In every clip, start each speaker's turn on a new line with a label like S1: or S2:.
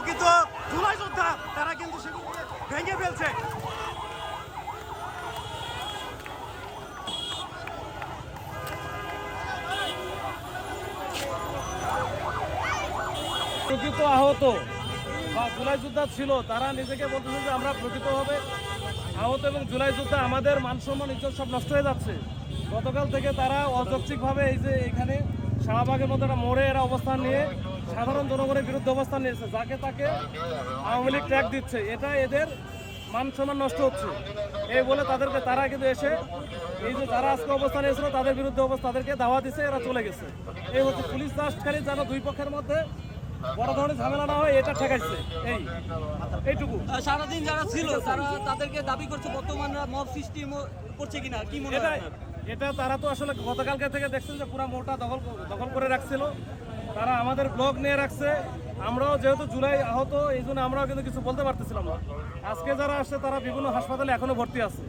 S1: প্রকৃত জুলাই যোদ্ধা তারা কিন্তু সেগুলোকে ভেঙে ফেলছে।
S2: প্রকৃত আহত বা জুলাই যোদ্ধা ছিল তারা নিজেকে বলতেছে যে আমরা প্রকৃতভাবে আহত এবং জুলাই যোদ্ধা, আমাদের মানসম্মান ইজ্জত সব নষ্ট হয়ে যাচ্ছে। গতকাল থেকে তারা অযৌক্তিকভাবে এই যে এখানে শাহবাগের মতো একটা মোড়ে এরা অবস্থান নিয়ে সাধারণ জনগণের বিরুদ্ধে অবস্থান নিয়েছে, যাকে তাকে আওয়ামী লীগ ট্যাগ দিচ্ছে, এটা এদের মান সম্মান নষ্ট হচ্ছে এই বলে তারা কিন্তু এসে এই যে যারা আজকে অবস্থান নিয়েছিল তাদের বিরুদ্ধে তাদেরকে দাওয়া দিচ্ছে, এরা চলে গেছে। এই হচ্ছে পুলিশ দাসকারী যেন দুই পক্ষের মধ্যে বড় ধরনের ঝামেলা না হয় এটা ঠেকাইছে। এইটুকু
S3: সারাদিন যারা ছিল তারা তাদেরকে দাবি করছে বর্তমানে মব সৃষ্টি করছে কিনা, কি মনে হয়?
S2: এটা তারা তো আসলে গতকালকে থেকে দেখছেন যে পুরা মোড়টা দখল করে রাখছিল, তারা আমাদের ব্লগ নিয়ে রাখছে। আমরাও যেহেতু জুলাই আহত এই জন্য আমরাও কিন্তু কিছু বলতে পারতেছিলাম না। আজকে যারা আসছে তারা বিভিন্ন হাসপাতালে এখনো ভর্তি আছে।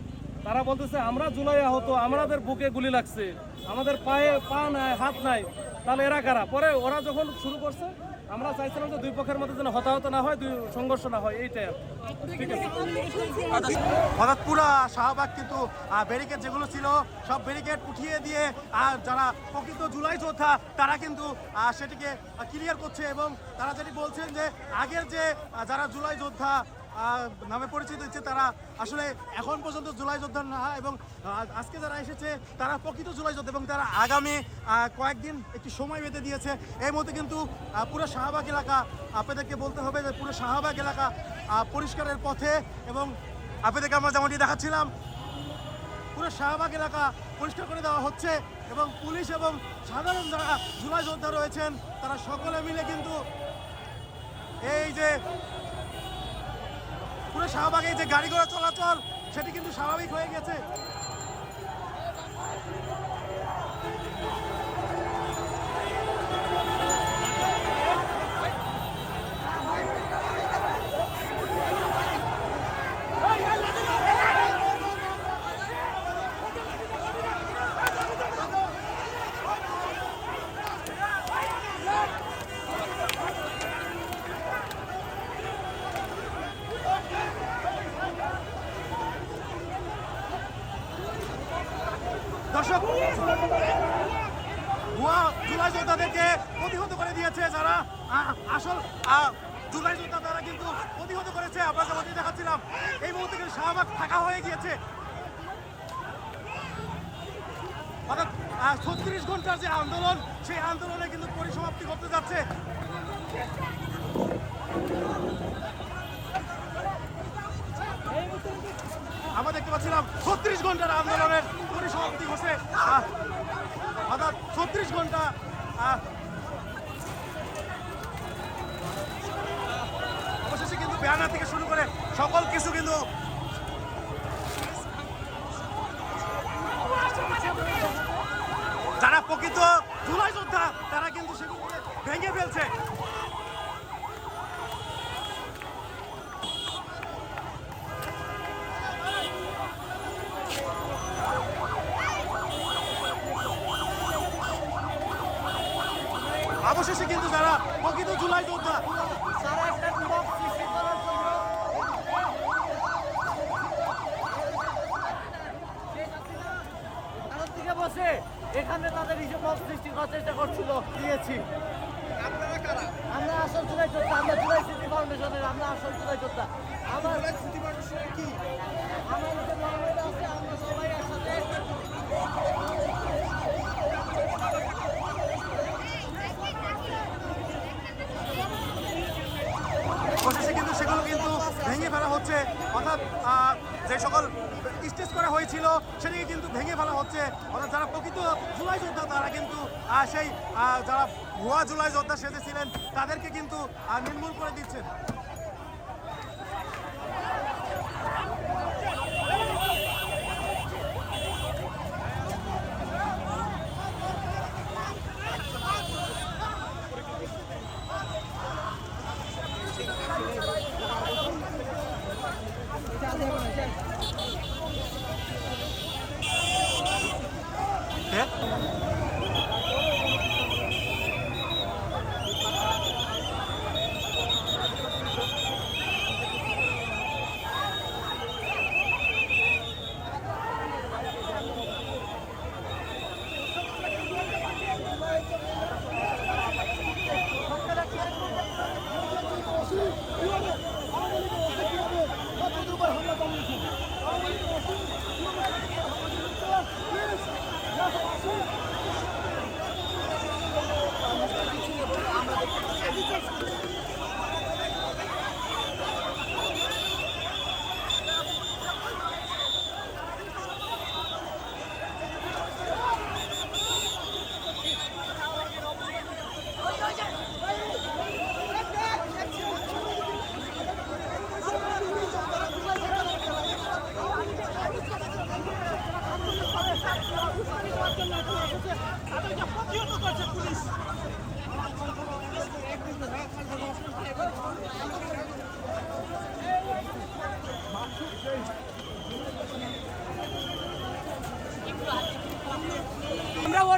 S2: তারা বলতেছে আমরা জুলাই আহত, আমাদের বুকে গুলি লাগছে, আমাদের পায়ে পা নাই, হাত নাই, তাহলে এরা কারা? পরে ওরা যখন শুরু করছে আমরা চাইছিলাম যে দুই পক্ষের মধ্যে যেন হতাহত না হয়, সংঘর্ষ না হয়, এইটাই। ঠিক আছে,
S1: অর্থাৎ পুরা শাহবাগ কিন্তু ব্যারিকেড যেগুলো ছিল সব ব্যারিকেড উঠিয়ে দিয়ে যারা প্রকৃত জুলাই যোদ্ধা তারা কিন্তু সেটিকে ক্লিয়ার করছে। এবং তারা যেটি বলছেন যে আগের যে যারা জুলাই যোদ্ধা নামে পরিচিত হচ্ছে তারা আসলে এখন পর্যন্ত জুলাই যোদ্ধা না, এবং আজকে যারা এসেছে তারা প্রকৃত জুলাই যোদ্ধা, এবং তারা আগামী কয়েকদিন একটি সময় বেঁধে দিয়েছে। এই মধ্যে কিন্তু পুরো শাহবাগ এলাকা আপনাদেরকে বলতে হবে যে পুরো শাহবাগ এলাকা পরিষ্কারের পথে, এবং আপনাদেরকে আমরা যেমনটি দেখাচ্ছিলাম পুরো শাহবাগ এলাকা পরিষ্কার করে দেওয়া হচ্ছে। এবং পুলিশ এবং সাধারণ যারা জুলাই যোদ্ধা রয়েছেন তারা সকলে মিলে কিন্তু এই যে পুরো শাহবাগে যে গাড়ি ঘোড়া চলাচল সেটি কিন্তু স্বাভাবিক হয়ে গেছে। দর্শক, ভুয়া জুলাই যোদ্ধাদেরকে প্রতিহত করে দিয়েছে যারা আসল জুলাই যোদ্ধা, তারা কিন্তু প্রতিহত করেছে। আমরা যেমনটি দেখাচ্ছিলাম এই মুহূর্তে কিন্তু শাহবাগ ফাঁকা হয়ে গিয়েছে। অর্থাৎ 36 ঘন্টার যে আন্দোলন সেই আন্দোলনে কিন্তু পরিসমাপ্তি করতে যাচ্ছে। আমরা দেখতে পাচ্ছিলাম 36 ঘন্টার আন্দোলনের পরিসমাপ্তি হচ্ছে, অর্থাৎ 36 ঘন্টা অবশেষে কিন্তু ব্যানার থেকে শুরু করে সকল কিছু কিন্তু যারা প্রকৃত জুলাই যোদ্ধা তারা কিন্তু সেগুলোকে ভেঙে ফেলছে। অবশেষে কিন্তু যারা প্রকৃত জুলাই যোদ্ধা
S3: বসে এখানে তাদের হিসেবে মব সৃষ্টি করার চেষ্টা করছিল, দিয়েছি। আমরা আসল জুলাই যোদ্ধা, আমরা জুলাই সিটি ফাউন্ডেশনের, আমরা আসল জুলাই যোদ্ধা। আমার সিটি ফাউন্ডেশনের কি আমার যে মহামেডা আছে, আমরা সবাই একসাথে
S1: অবশেষে কিন্তু সেগুলো কিন্তু ভেঙে ফেলা হচ্ছে। অর্থাৎ যে সকল স্টেজ করা হয়েছিল সেটিকে কিন্তু ভেঙে ফেলা হচ্ছে। অর্থাৎ যারা প্রকৃত জুলাই যোদ্ধা তারা কিন্তু সেই যারা ভুয়া জুলাই যোদ্ধা সেজেছিলেন তাদেরকে কিন্তু নির্মূল করে দিচ্ছেন।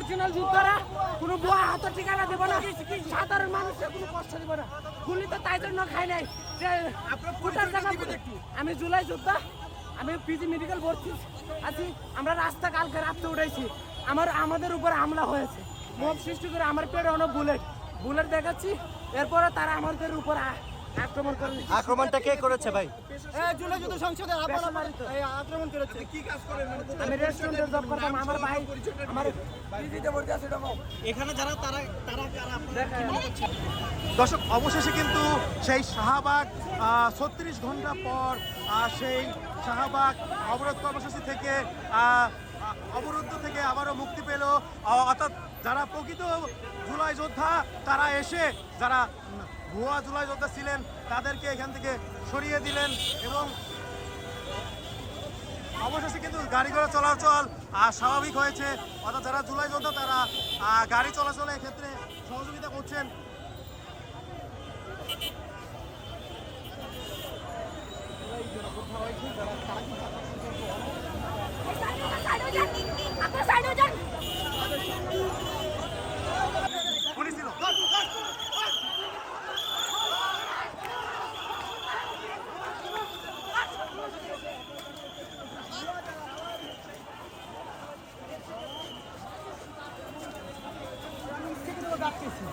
S4: অরিজিনাল যোদ্ধারা কোনো বোয়া হাত ঠিকানা দেবো না, সাধারণ মানুষের কোনো কষ্ট দেবো না। গুলি তো তাই জন্য খাই নাই যে ফুটার জায়গা আমি জুলাই যোদ্ধা, আমি পিজি মেডিকেল ভর্তি আছি। আমরা রাস্তা কালকে রাত্রে উঠেছি, আমাদের উপর হামলা হয়েছে, মব সৃষ্টি করে আমার পেটে অনেক বুলেট দেখাচ্ছি। এরপরে তারা আমাদের উপর আক্রমণ করে।
S1: আক্রমণটা কে করেছে ভাই?
S3: জুলাই যুদ্ধ সংসদে আক্রমণ করেছে।
S4: আমি রেস্টুরেন্টে জব করতাম, আমার ভাই আমার
S3: এখানে যারা তারা
S1: দর্শক, অবশেষে কিন্তু সেই শাহবাগ 36 ঘন্টা পর সেই শাহবাগ অবরোধ কর্মসূচি থেকে অবরুদ্ধ থেকে আবারও মুক্তি পেল। অর্থাৎ যারা প্রকৃত জুলাই যোদ্ধা তারা এসে যারা ভুয়া জুলাই যোদ্ধা ছিলেন তাদেরকে এখান থেকে সরিয়ে দিলেন এবং অবশেষে কিন্তু গাড়ি ঘোড়া চলাচল স্বাভাবিক হয়েছে। অর্থাৎ যারা জুলাই যোদ্ধা তারা গাড়ি চলাচলের ক্ষেত্রে সহযোগিতা করছেন। পুলিশ ছিল।
S3: ডাকতেছি।